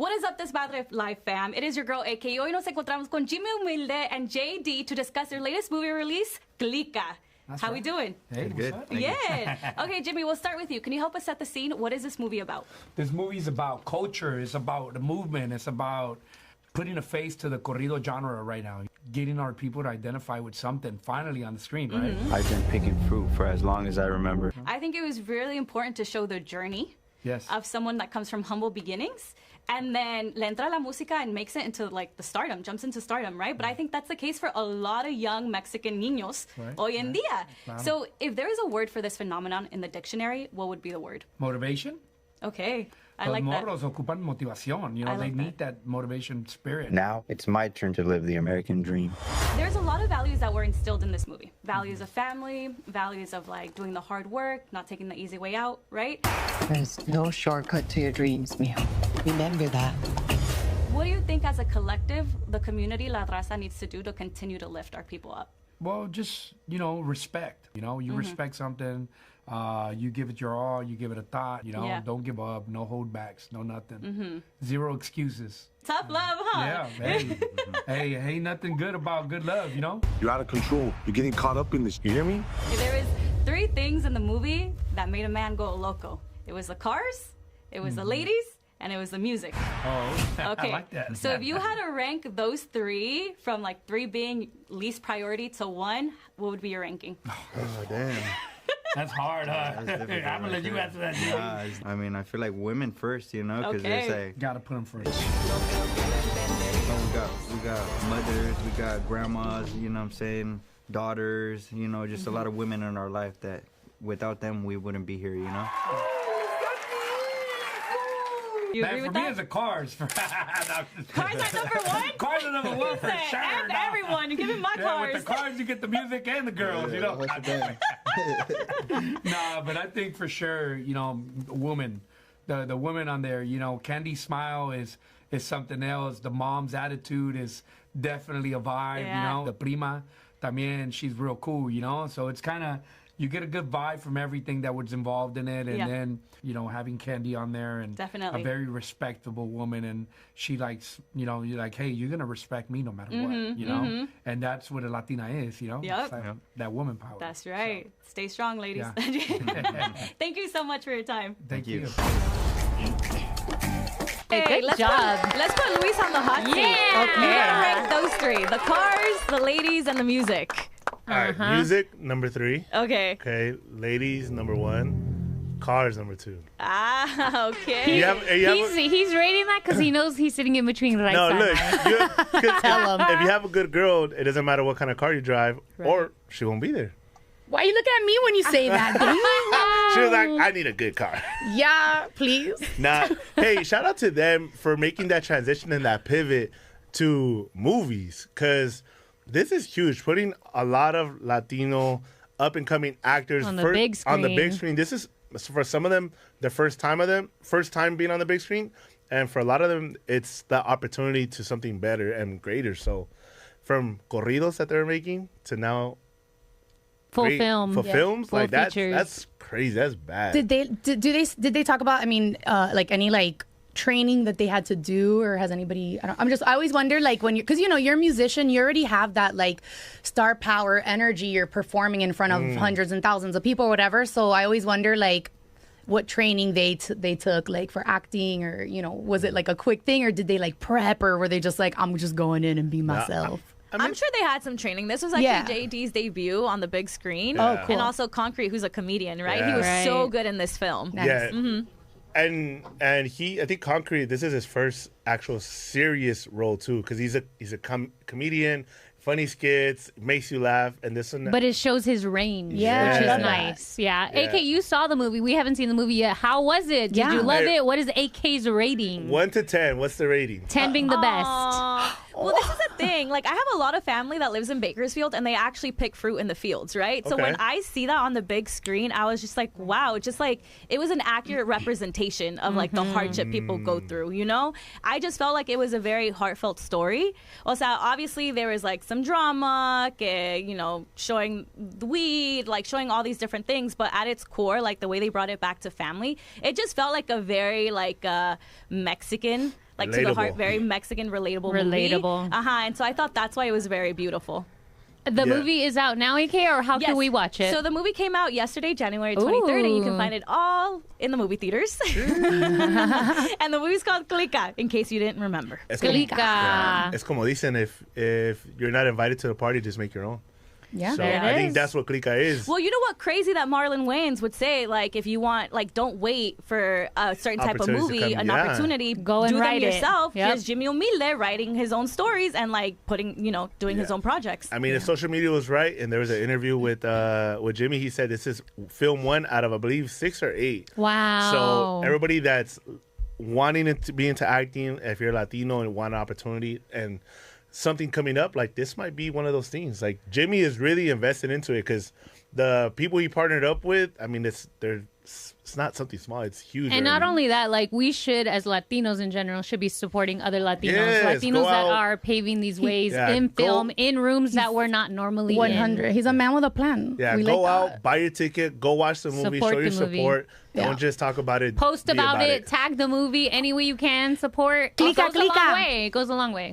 What is up, Desmadre Live fam? It is your girl, AK. Hoy nos encontramos con Jimmy Humilde and JD to discuss their latest movie release, Clika. How we doing? Hey, good. Yeah. Okay, Jimmy, we'll start with you. Can you help us set the scene? What is this movie about? This movie's about culture. It's about the movement. It's about putting a face to the corrido genre right now. Getting our people to identify with something finally on the screen, right? I've been picking fruit for as long as I remember. I think it was really important to show the journey of someone that comes from humble beginnings. And then le entra la música and makes it into like the stardom, jumps into stardom, right? But I think that's the case for a lot of young Mexican niños hoy en día. Claro. So if there is a word for this phenomenon in the dictionary, what would be the word? Motivation. Okay, I like that. Morros ocupan motivación. You know, they need that motivation spirit. Now it's my turn to live the American dream. There's a lot of values that were instilled in this movie. Values of family, values of like doing the hard work, not taking the easy way out, right? There's no shortcut to your dreams, mijo. Remember that. What do you think as a collective, the community, La Raza, needs to do to continue to lift our people up? Well, just, you know, respect. You know, you respect something. You give it your all, you give it a thought, you know, don't give up, no holdbacks, no nothing. Zero excuses. Tough love, huh? Yeah, hey, hey, ain't nothing good about good love, you know? You're out of control. You're getting caught up in this. You hear me? There was 3 things in the movie that made a man go loco. It was the cars, it was the ladies, and it was the music. Oh, okay. I like that. So if you had to rank those 3 from like 3 being least priority to 1, what would be your ranking? Oh, damn. That's hard, huh? I'm gonna let you answer that. I mean, I feel like women first, you know, because it's like gotta put them first. We got mothers, we got grandmas, you know what I'm saying, daughters, you know, just a lot of women in our life that without them we wouldn't be here, you know. You agree for with me, that? it's the cars. Cars are number 1? Cars are number 1 for sure. And everyone, give me my cars. With the cars, you get the music and the girls, you know. Nah, but I think for sure, you know, woman, the woman on there, you know, Candy's smile is something else. The mom's attitude is definitely a vibe, you know. The prima, también, she's real cool, you know. So it's kind of, you get a good vibe from everything that was involved in it. And then, you know, having Candy on there and a very respectable woman. And she likes, you know, you're like, hey, you're going to respect me no matter what, you know? And that's what a Latina is, you know? Yep. Like that woman power. That's right. So, stay strong, ladies. Yeah. Thank you so much for your time. Thank you. Hey, good job. Let's put Luis on the hot seat. Yeah. Okay. You gotta rank those 3. The cars, the ladies, and the music. All right, music, number 3. Okay. Okay, ladies, number 1. Cars, number 2. Ah, okay. He's rating that because he knows he's sitting in between right No, side. look, Tell him. if you have a good girl, it doesn't matter what kind of car you drive, or she won't be there. Why you look at me when you say that? She was like, I need a good car. Yeah, please. Nah, hey, shout out to them for making that transition and that pivot to movies, because this is huge. Putting a lot of Latino up-and-coming actors on the big screen. This is, for some of them, the first time being on the big screen. And for a lot of them, it's the opportunity to something better and greater. So from corridos that they're making to now full films, full like that's crazy. That's bad. Did they talk about, I mean, like any like training that they had to do, or has anybody, I always wonder, like, when because you know, you're a musician, you already have that like star power energy, you're performing in front of hundreds and thousands of people or whatever, so I always wonder like what training they took, like for acting, or you know, was it like a quick thing, or did they like prep, or were they just like, I'm just going in and be myself? I'm sure they had some training. This was actually JD's debut on the big screen. Oh, cool. And also Concrete, who's a comedian, right? He was so good in this film. Nice. Yeah. And I think Concrete, this is his first actual serious role too, because he's a comedian, funny skits, makes you laugh, and this one. But it shows his range, which is nice. Yeah. AK, you saw the movie. We haven't seen the movie yet. How was it? Did you love it? What is AK's rating? 1 to 10. What's the rating? 10 being the best. Well, this is the thing. Like, I have a lot of family that lives in Bakersfield, and they actually pick fruit in the fields, right? So when I see that on the big screen, I was just like, wow, just like, it was an accurate representation of like the hardship people go through, you know? I just felt like it was a very heartfelt story. Also, obviously, there was like some drama, you know, showing the weed, like showing all these different things, but at its core, like the way they brought it back to family, it just felt like a very like Mexican like to the heart, very Mexican, relatable movie. And so I thought that's why it was very beautiful. The movie is out now, AK, or how can we watch it? So the movie came out yesterday, January 23rd, and you can find it all in the movie theaters. And the movie's called Clika, in case you didn't remember. Clika. Es como dicen, if you're not invited to the party, just make your own. Yeah, so I think that's what Clika is. Well, you know what crazy that Marlon Wayans would say, like, if you want, like, don't wait for a certain type of movie, an opportunity, go and write them yourself. Yep. Here's Jimmy Humilde writing his own stories and, like, putting, doing his own projects. I mean, if social media was right, and there was an interview with Jimmy, he said this is film 1 out of, I believe, 6 or 8. Wow. So everybody that's wanting to be into acting, if you're Latino and want an opportunity and something coming up, like this might be one of those things. Like Jimmy is really invested into it because the people he partnered up with, I mean, it's not something small, it's huge. And not only that, like we should, as Latinos in general, should be supporting other Latinos. Yes, Latinos that are paving these ways in film, in rooms that we're not normally 100. in. He's a man with a plan. Yeah, go out, buy your ticket, go watch the movie, show your support. Don't just talk about it. Post about it, tag the movie any way you can. Support. Clika, It goes a long way. It goes a long way.